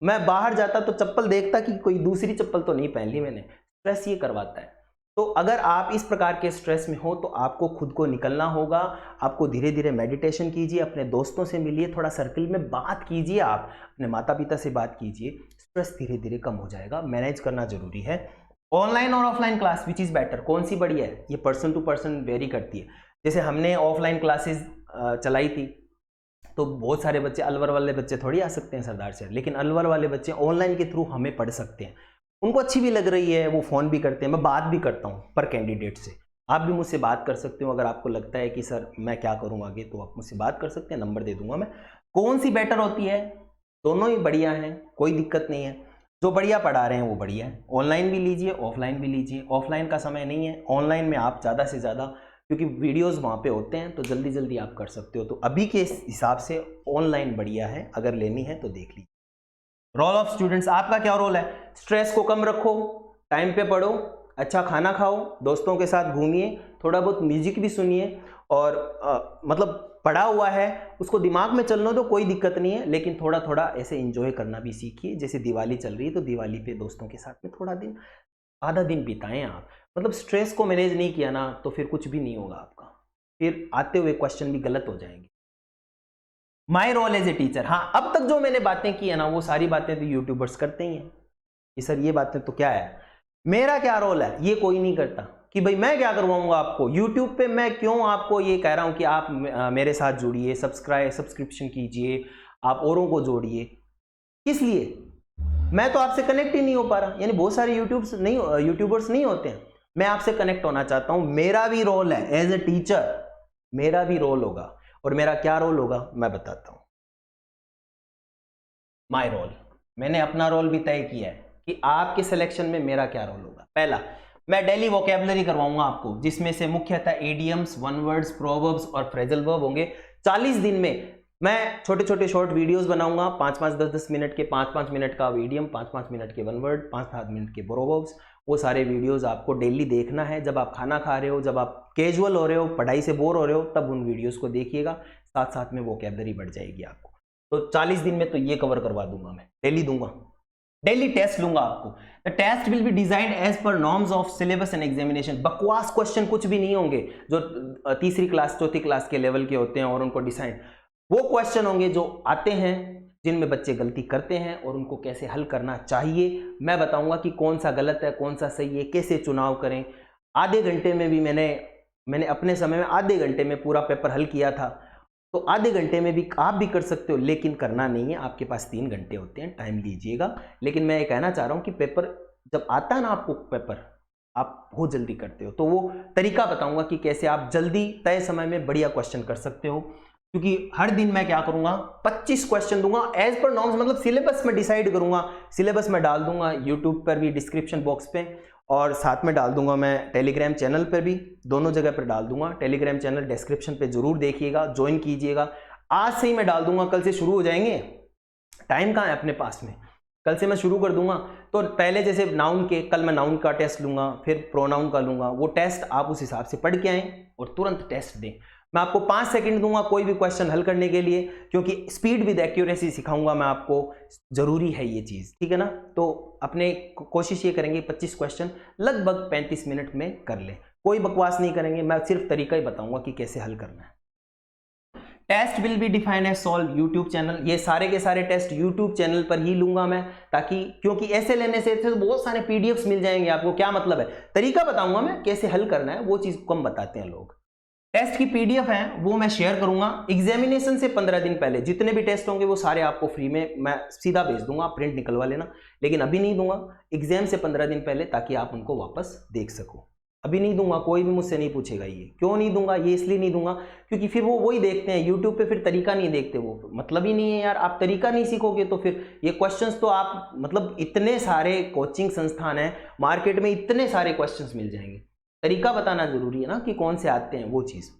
मैं बाहर जाता तो चप्पल देखता कि कोई दूसरी चप्पल तो नहीं पहन ली मैंने। स्ट्रेस ये करवाता है। तो अगर आप इस प्रकार के स्ट्रेस में हो तो आपको खुद को निकलना होगा। आपको धीरे धीरे मेडिटेशन कीजिए, अपने दोस्तों से मिलिए, थोड़ा सर्कल में बात कीजिए, आप अपने माता पिता से बात कीजिए, स्ट्रेस धीरे धीरे कम हो जाएगा। मैनेज करना जरूरी है। ऑनलाइन और offline class which is better, कौन सी बढ़िया है, ये पर्सन टू पर्सन वेरी करती है। जैसे हमने ऑफलाइन क्लासेस चलाई थी, तो बहुत सारे बच्चे, अलवर वाले बच्चे थोड़ी आ सकते हैं सरदार शहर, लेकिन अलवर वाले बच्चे ऑनलाइन के थ्रू हमें पढ़ सकते हैं। उनको अच्छी भी लग रही है, वो फ़ोन भी करते हैं, मैं बात भी करता हूँ पर कैंडिडेट से। आप भी मुझसे बात कर सकते हो, अगर आपको लगता है कि सर मैं क्या करूँ आगे, तो आप मुझसे बात कर सकते हैं, नंबर दे दूंगा मैं। कौन सी बेटर होती है, दोनों ही बढ़िया हैं, कोई दिक्कत नहीं है। जो बढ़िया पढ़ा रहे हैं वो बढ़िया है। ऑनलाइन भी लीजिए, ऑफलाइन भी लीजिए। ऑफलाइन का समय नहीं है, ऑनलाइन में आप ज़्यादा से ज़्यादा, क्योंकि वीडियोस वहाँ पे होते हैं तो जल्दी जल्दी आप कर सकते हो। तो अभी के हिसाब से ऑनलाइन बढ़िया है, अगर लेनी है तो देख लीजिए। रोल ऑफ स्टूडेंट्स, आपका क्या रोल है? स्ट्रेस को कम रखो, टाइम पे पढ़ो, अच्छा खाना खाओ, दोस्तों के साथ घूमिए, थोड़ा बहुत म्यूजिक भी सुनिए, और मतलब पढ़ा हुआ है उसको दिमाग में चलने दो, कोई दिक्कत नहीं है, लेकिन थोड़ा थोड़ा ऐसे एंजॉय करना भी सीखिए। जैसे दिवाली चल रही है तो दिवाली पे दोस्तों के साथ में थोड़ा दिन, आधा दिन बिताएं आप। मतलब स्ट्रेस को मैनेज नहीं किया ना तो फिर कुछ भी नहीं होगा आपका, फिर आते हुए क्वेश्चन भी गलत हो जाएंगे। My role as a teacher, हाँ अब तक जो मैंने बातें की है ना वो सारी बातें तो यूट्यूबर्स करते ही हैं कि सर ये बातें तो क्या है, मेरा क्या रोल है, ये कोई नहीं करता कि भाई मैं क्या करवाऊंगा आपको यूट्यूब पे। मैं क्यों आपको ये कह रहा हूं कि आप मेरे साथ जुड़िए, सब्सक्रिप्शन कीजिए, आप औरों को जोड़िए, किस लिए? मैं तो आपसे कनेक्ट ही नहीं हो पा रहा, यानी बहुत सारे यूट्यूबर्स नहीं होते हैं, मैं आपसे कनेक्ट होना चाहता हूं। मेरा भी रोल है एज ए टीचर, मेरा भी रोल होगा, और मेरा क्या रोल होगा मैं बताता हूं। माय रोल, मैंने अपना रोल भी तय किया है कि आपके सिलेक्शन में मेरा क्या रोल होगा। पहला, मैं डेली वोकैबुलरी करवाऊंगा आपको, जिसमें से मुख्यतः एडियम्स, वन वर्ड्स, प्रोवर्ब्स और फ्रेजल वर्ब होंगे। 40 दिन में मैं छोटे छोटे शॉर्ट वीडियोस बनाऊंगा, 5-5, 10-10 मिनट के, 5-5 मिनट का ईडियम, 5-5 मिनट के वन वर्ड, 5-5 मिनट के प्रोवर्ब्स। वो सारे वीडियोस आपको डेली देखना है। जब आप खाना खा रहे हो, जब आप कैजुअल हो रहे हो, पढ़ाई से बोर हो रहे हो, तब उन वीडियोस को देखिएगा, साथ साथ में वोकैबुलरी बढ़ जाएगी आपको। तो 40 दिन में तो ये कवर करवा दूंगा, मैं डेली दूंगा, डेली टेस्ट लूंगा आपको। The test will be designed as per norms of syllabus and examination. बकवास क्वेश्चन कुछ भी नहीं होंगे जो तीसरी क्लास चौथी क्लास के लेवल के होते हैं और उनको डिसाइड, वो क्वेश्चन होंगे जो आते हैं जिनमें बच्चे गलती करते हैं और उनको कैसे हल करना चाहिए। मैं बताऊंगा कि कौन सा गलत है, कौन सा सही है, कैसे चुनाव करें। आधे घंटे में भी मैंने अपने समय में आधे घंटे में पूरा पेपर हल किया था, तो आधे घंटे में भी आप भी कर सकते हो, लेकिन करना नहीं है, आपके पास 3 घंटे होते हैं, टाइम लीजिएगा। लेकिन मैं ये कहना चाह रहा हूँ कि पेपर जब आता है ना आपको, पेपर आप बहुत जल्दी करते हो, तो वो तरीका बताऊंगा कि कैसे आप जल्दी तय समय में बढ़िया क्वेश्चन कर सकते हो। क्योंकि हर दिन मैं क्या करूंगा, 25 क्वेश्चन दूंगा एज पर नॉर्म्स, मतलब सिलेबस में डिसाइड करूंगा, सिलेबस में डाल दूंगा यूट्यूब पर भी डिस्क्रिप्शन बॉक्स पे, और साथ में डाल दूंगा मैं टेलीग्राम चैनल पर भी, दोनों जगह पर डाल दूंगा। टेलीग्राम चैनल डिस्क्रिप्शन पे जरूर देखिएगा, ज्वाइन कीजिएगा। आज से ही मैं डाल दूंगा, कल से शुरू हो जाएंगे, टाइम कहाँ है अपने पास में, कल से मैं शुरू कर दूंगा। तो पहले जैसे नाउन के, कल मैं नाउन का टेस्ट लूंगा, फिर प्रोनाउन का लूंगा, वो टेस्ट आप उस हिसाब से पढ़ के आएँ और तुरंत टेस्ट दें। मैं आपको 5 सेकंड दूंगा कोई भी क्वेश्चन हल करने के लिए, क्योंकि स्पीड विद एक्यूरेसी सिखाऊंगा मैं आपको, जरूरी है ये चीज, ठीक है ना। तो अपने कोशिश ये करेंगे 25 क्वेश्चन लगभग 35 मिनट में कर ले, कोई बकवास नहीं करेंगे, मैं सिर्फ तरीका ही बताऊंगा कि कैसे हल करना है। Test will be define as solve YouTube channel, ये सारे के सारे टेस्ट यूट्यूब चैनल पर ही लूंगा मैं, ताकि क्योंकि ऐसे लेने से तो बहुत सारे पीडीएफ्स मिल जाएंगे आपको, क्या मतलब है, तरीका बताऊंगा मैं कैसे हल करना है, वो चीज कम बताते हैं लोग। टेस्ट की पीडीएफ है वो मैं शेयर करूंगा एग्जामिनेशन से 15 दिन पहले, जितने भी टेस्ट होंगे वो सारे आपको फ्री में मैं सीधा भेज दूंगा, प्रिंट निकलवा लेना, लेकिन अभी नहीं दूंगा, एग्जाम से 15 दिन पहले, ताकि आप उनको वापस देख सको। अभी नहीं दूंगा, कोई भी मुझसे नहीं पूछेगा ये क्यों नहीं दूंगा, ये इसलिए नहीं दूंगा क्योंकि फिर वो वही देखते हैं यूट्यूब पे, फिर तरीका नहीं देखते, वो मतलब ही नहीं है यार, आप तरीका नहीं सीखोगे तो फिर ये क्वेश्चंस तो आप मतलब इतने सारे कोचिंग संस्थान हैं मार्केट में, इतने सारे क्वेश्चंस मिल जाएंगे, तरीका बताना जरूरी है ना कि कौन से आते हैं, वो चीज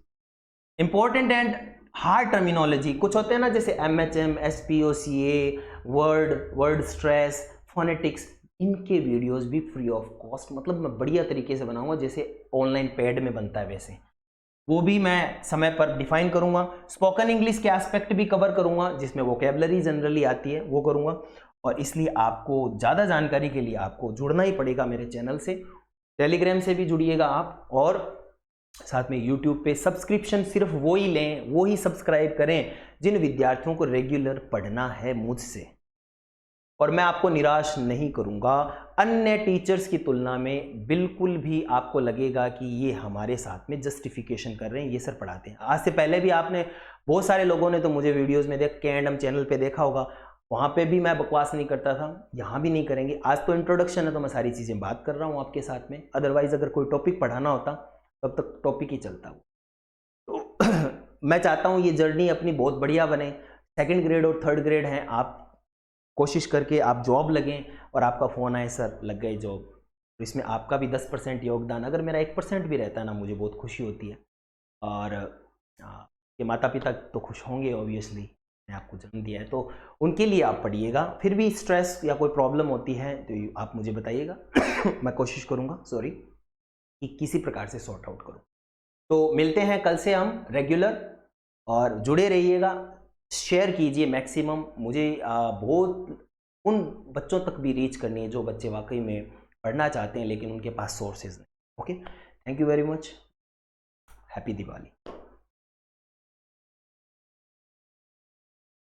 इंपॉर्टेंट। एंड हार्ड टर्मिनोलॉजी कुछ होते हैं ना, जैसे MHM, SPOCA, word stress, phonetics, इनके वीडियोस भी फ्री ऑफ कॉस्ट, मतलब मैं बढ़िया तरीके से बनाऊंगा जैसे ऑनलाइन पेड में बनता है वैसे, वो भी मैं समय पर डिफाइन करूंगा। स्पोकन इंग्लिश के एस्पेक्ट भी कवर करूंगा, जिसमें वोकेबलरी जनरली आती है वो करूंगा, और इसलिए आपको ज़्यादा जानकारी के लिए आपको जुड़ना ही पड़ेगा मेरे चैनल से, टेलीग्राम से भी जुड़िएगा आप, और साथ में यूट्यूब पे सब्सक्रिप्शन सिर्फ वो ही लें, वो ही सब्सक्राइब करें जिन विद्यार्थियों को रेगुलर पढ़ना है मुझसे, और मैं आपको निराश नहीं करूंगा। अन्य टीचर्स की तुलना में बिल्कुल भी आपको लगेगा कि ये हमारे साथ में जस्टिफिकेशन कर रहे हैं, ये सर पढ़ाते हैं। आज से पहले भी आपने बहुत सारे लोगों ने तो मुझे वीडियोस में देख के चैनल पे देखा होगा, वहाँ पे भी मैं बकवास नहीं करता था, यहाँ भी नहीं करेंगे। आज तो इंट्रोडक्शन है तो मैं सारी चीज़ें बात कर रहा हूँ आपके साथ में, अदरवाइज अगर कोई टॉपिक पढ़ाना होता तब तक टॉपिक ही चलता हो। तो मैं चाहता हूँ ये जर्नी अपनी बहुत बढ़िया बने, 2nd ग्रेड और 3rd ग्रेड हैं, आप कोशिश करके आप जॉब लगें और आपका फ़ोन आए सर लग गए जॉब, तो इसमें आपका भी 10% योगदान, अगर मेरा 1% भी रहता है ना, मुझे बहुत खुशी होती है, और ये माता पिता तो खुश होंगे ऑब्वियसली, मैंने आपको जन्म दिया है, तो उनके लिए आप पढ़िएगा। फिर भी स्ट्रेस या कोई प्रॉब्लम होती है तो आप मुझे बताइएगा मैं कोशिश करूँगा कि किसी प्रकार से सॉर्ट आउट करूँ। तो मिलते हैं कल से हम रेगुलर, और जुड़े रहिएगा, शेयर कीजिए मैक्सिमम, मुझे बहुत उन बच्चों तक भी रीच करनी है जो बच्चे वाकई में पढ़ना चाहते हैं लेकिन उनके पास सोर्सेज नहीं। Okay, thank you very much, happy Diwali.